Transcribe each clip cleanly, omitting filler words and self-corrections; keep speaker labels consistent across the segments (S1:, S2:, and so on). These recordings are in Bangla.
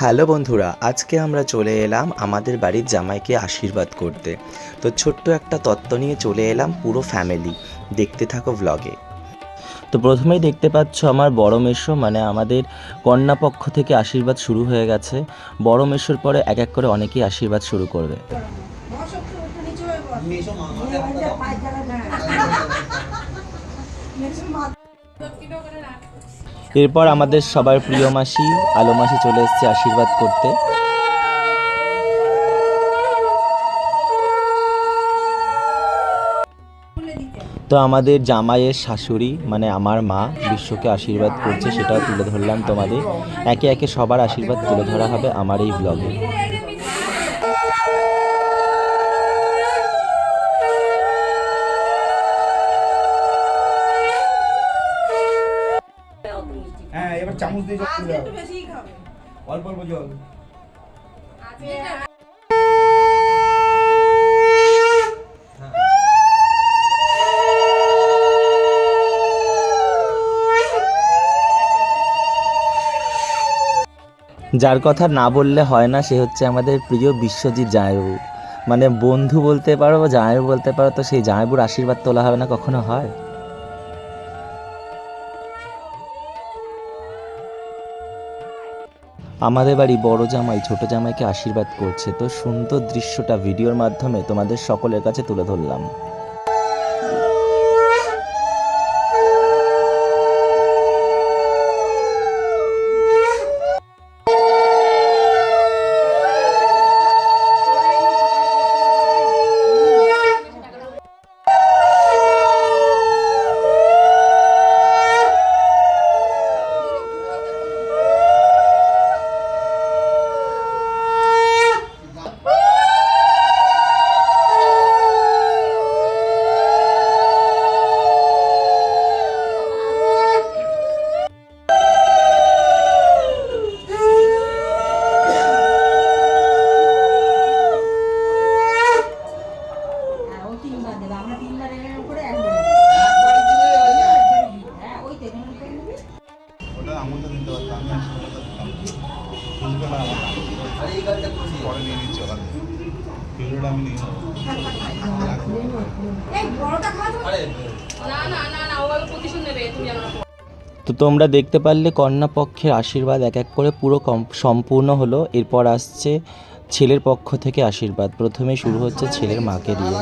S1: হ্যালো বন্ধুরা, আজকে আমরা চলে এলাম আমাদের বাড়ির জামাইকে আশীর্বাদ করতে। তো ছোট্ট একটা তত্ত্ব নিয়ে চলে এলাম পুরো ফ্যামিলি। দেখতে থাকো ব্লগে। তো প্রথমেই দেখতে পাচ্ছ আমার বড় মেসো, মানে আমাদের কন্যা পক্ষ থেকে আশীর্বাদ শুরু হয়ে গেছে। বড় মেসোর পরে এক এক করে অনেকেই আশীর্বাদ শুরু করবে। এরপর আমাদের সবার প্রিয় মাসি আলো মাসি চলে এসেছে আশীর্বাদ করতে। তো আমাদের জামাইয়ের শাশুড়ি মানে আমার মা বিশ্বকে আশীর্বাদ করছে, সেটাও তুলে ধরলাম তোমাদের। একে একে সবার আশীর্বাদ তুলে ধরা হবে আমার এই ব্লগে।
S2: হ্যাঁ, এবার চামচ দিয়ে জল দাও। অল্প অল্প জল।
S1: যার কথা না বললে হয় না সে হচ্ছে আমাদের প্রিয় বিশ্বজিৎ জামাইবাবু। মানে বন্ধু বলতে পারো বা জামাইবাবু বলতে পারো, তো সেই জামাইবাবুর আশীর্বাদ তোলা হবে না, কখনো হয়? আমাদের বাড়ি বড় জামাই ছোট জামাইকে আশীর্বাদ করছে। তো সুন্দর দৃশ্যটা ভিডিওর মাধ্যমে তোমাদের সকলের কাছে তুলে ধরলাম। তো তোমরা দেখতে পারলে কন্যা পক্ষের আশীর্বাদ এক এক করে পুরো সম্পূর্ণ হলো। এরপর আসছে ছেলের পক্ষ থেকে আশীর্বাদ। প্রথমে শুরু হচ্ছে ছেলের মাকে দিয়ে।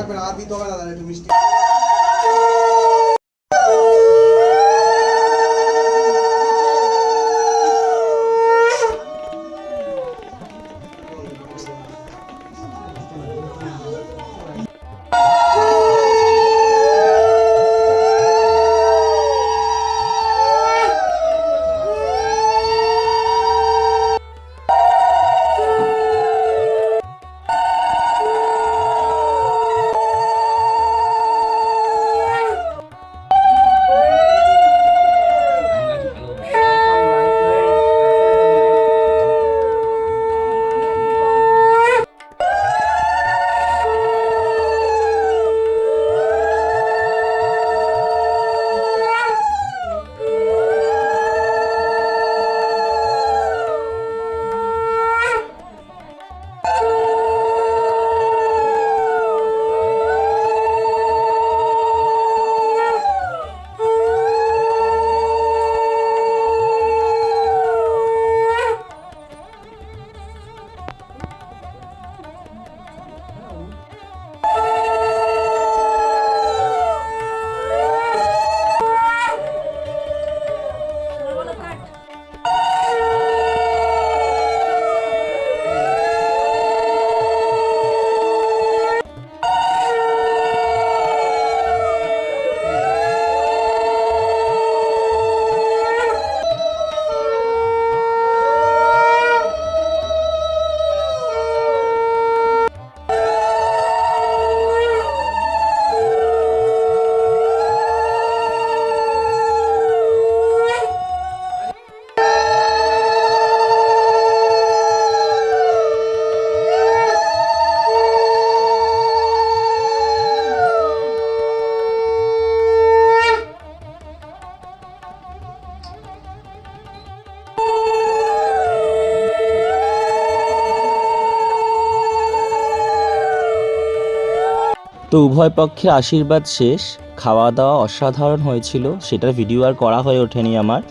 S1: তো উভয় পক্ষের আশীর্বাদ শেষ, খাওয়া দাওয়া অসাধারণ হয়েছিল, সেটার ভিডিও আর করা হয়ে ওঠেনি আমার।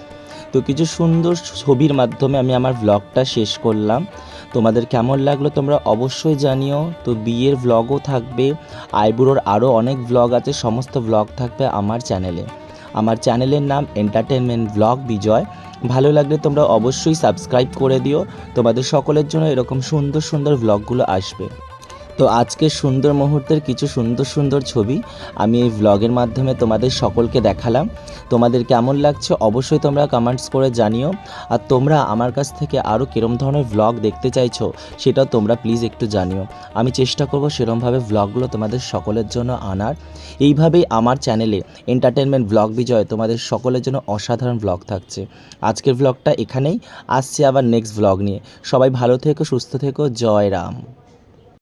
S1: তো কিছু সুন্দর ছবির মাধ্যমে আমি আমার ভ্লগটা শেষ করলাম। তোমাদের কেমন লাগলো তোমরা অবশ্যই জানিও। তো বিয়ের ভ্লগও থাকবে, আইবুড়োর আরও অনেক ভ্লগ আছে, সমস্ত ভ্লগ থাকবে আমার চ্যানেলে। আমার চ্যানেলের নাম এন্টারটেনমেন্ট ভ্লগ বিজয়। ভালো লাগলে তোমরা অবশ্যই সাবস্ক্রাইব করে দিও, তোমাদের সকলের জন্য এরকম সুন্দর সুন্দর ভ্লগগুলো আসবে। তো আজকের সুন্দর মুহূর্তের কিছু সুন্দর সুন্দর ছবি আমি এই ভ্লগের মাধ্যমে তোমাদের সকলকে দেখালাম। তোমাদের কেমন লাগছে অবশ্যই তোমরা কমেন্টস করে জানিও। আর তোমরা আমার কাছ থেকে আরও কিরম ধরনের ভ্লগ দেখতে চাইছো সেটাও তোমরা প্লিজ একটু জানিও। আমি চেষ্টা করব সেরমভাবে ভ্লগগুলো তোমাদের সকলের জন্য আনার। এইভাবেই আমার চ্যানেলে এন্টারটেনমেন্ট ভ্লগ বিজয় তোমাদের সকলের জন্য অসাধারণ ভ্লগ থাকছে। আজকের ভ্লগটা এখানেই, আসছে আবার নেক্সট ভ্লগ নিয়ে। সবাই ভালো থেকো, সুস্থ থেকো, জয় রাম।